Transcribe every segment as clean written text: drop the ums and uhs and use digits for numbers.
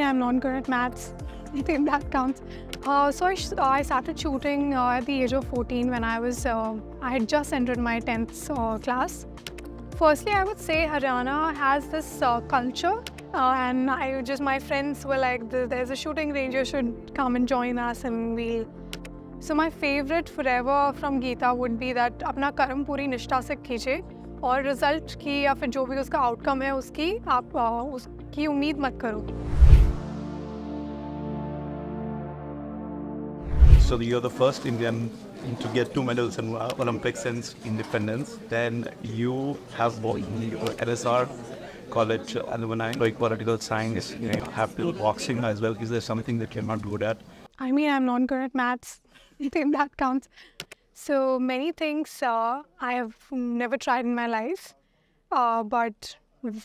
I'm not good at maths. I think that counts. I started shooting at the age of 14 when I had just entered my 10th class. Firstly, I would say Haryana has this culture, and my friends were like, "There's a shooting range. You should come and join us." And So my favorite forever from Geeta would be that अपना कर्म पूरी निष्ठा से कीजिए और result की या फिर जो भी उसका आउटकम है उसकी आप उसकी उम्मीद मत करो. So you're the first Indian to get 2 medals in Olympics since independence. Then you have both LSR, college alumni, like political science, have to boxing as well. Is there something that you're not good at? I mean, I'm not good at maths. I think that counts. So many things I have never tried in my life. But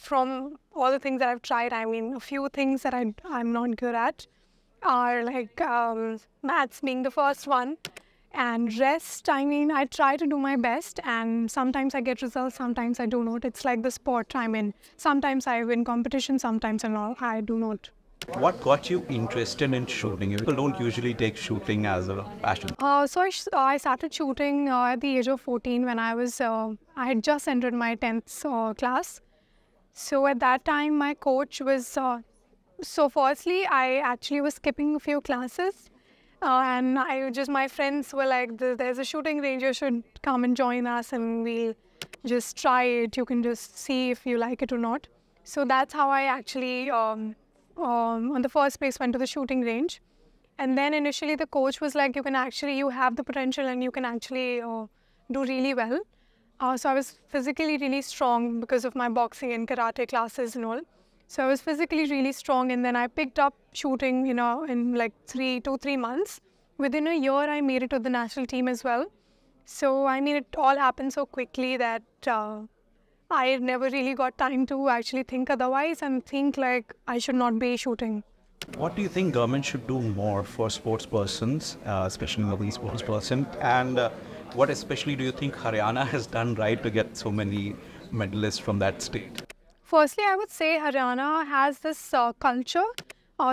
from all the things that I've tried, I mean, a few things that I'm not good at are like maths being the first one. And rest, I mean, I try to do my best, and sometimes I get results, sometimes I do not. It's like the sport I'm in. Sometimes I win competition, sometimes I do not. What got you interested in shooting? People don't usually take shooting as a passion. I started shooting at the age of 14 when I had just entered my 10th class. So at that time, my coach was... So firstly, I actually was skipping a few classes. And my friends were like, "There's a shooting range, you should come and join us and we'll just try it. You can just see if you like it or not." So that's how I actually, on the first place, went to the shooting range. And then initially the coach was like, you have the potential and you can actually do really well. So I was physically really strong because of my boxing and karate classes and all. So I was physically really strong, and then I picked up shooting, in like 2-3 months. Within a year, I made it to the national team as well. So, I mean, it all happened so quickly that I never really got time to actually think otherwise and think like I should not be shooting. What do you think government should do more for sports persons, especially the sports person? And what especially do you think Haryana has done right to get so many medalists from that state? Firstly, I would say Haryana has this culture,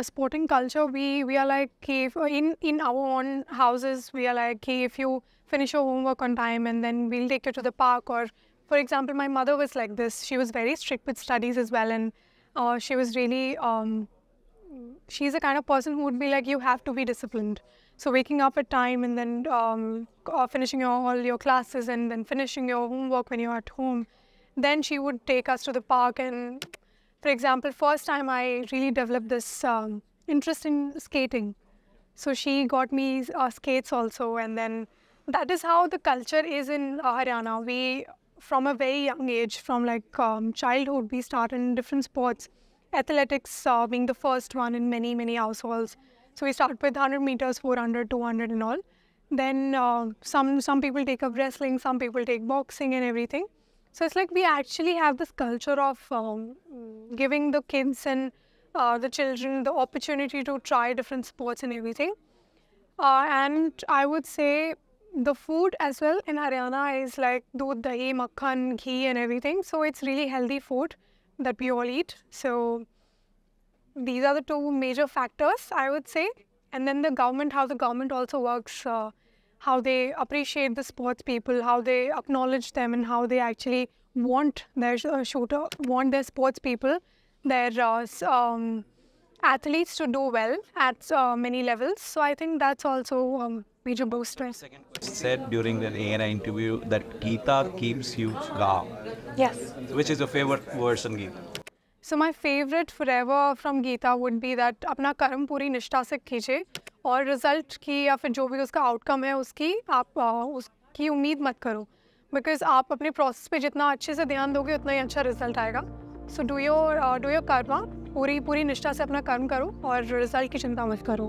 sporting culture. We are like, in our own houses, we are like, if you finish your homework on time and then we'll take you to the park. Or, for example, my mother was like this. She was very strict with studies as well. And she was really, she's the kind of person who would be like, you have to be disciplined. So waking up at time and then finishing all your classes and then finishing your homework when you're at home. Then she would take us to the park, and for example, first time I really developed this interest in skating. So she got me skates also, and then that is how the culture is in Haryana. We, from a very young age, from like childhood, we start in different sports. Athletics being the first one in many households. So we start with 100 meters, 400, 200 and all. Then some people take up wrestling, some people take boxing and everything. So it's like we actually have this culture of giving the kids and the children the opportunity to try different sports and everything. And I would say the food as well in Haryana is like doodh, dahi, makhan, ghee and everything. So it's really healthy food that we all eat. So these are the two major factors, I would say. And then the government, how the government also works, how they appreciate the sports people, how they acknowledge them, and how they actually want their sports people, their athletes to do well at many levels. So I think that's also a major booster. Said during the ANI interview that Geeta keeps you calm. Yes. Which is your favorite verse in Geeta? So my favorite forever from Geeta would be that अपना कर्म पूरी निष्ठा से कीजिए और result की या फिर जो भी उसका आउटकम है उसकी आप उसकी उम्मीद मत करो, बिकॉज आप अपने प्रोसेस पे जितना अच्छे से ध्यान दोगे उतना ही अच्छा रिजल्ट आएगा. सो डू योर कर्म, पूरी निष्ठा से अपना कर्म करो और रिजल्ट की चिंता मत करो.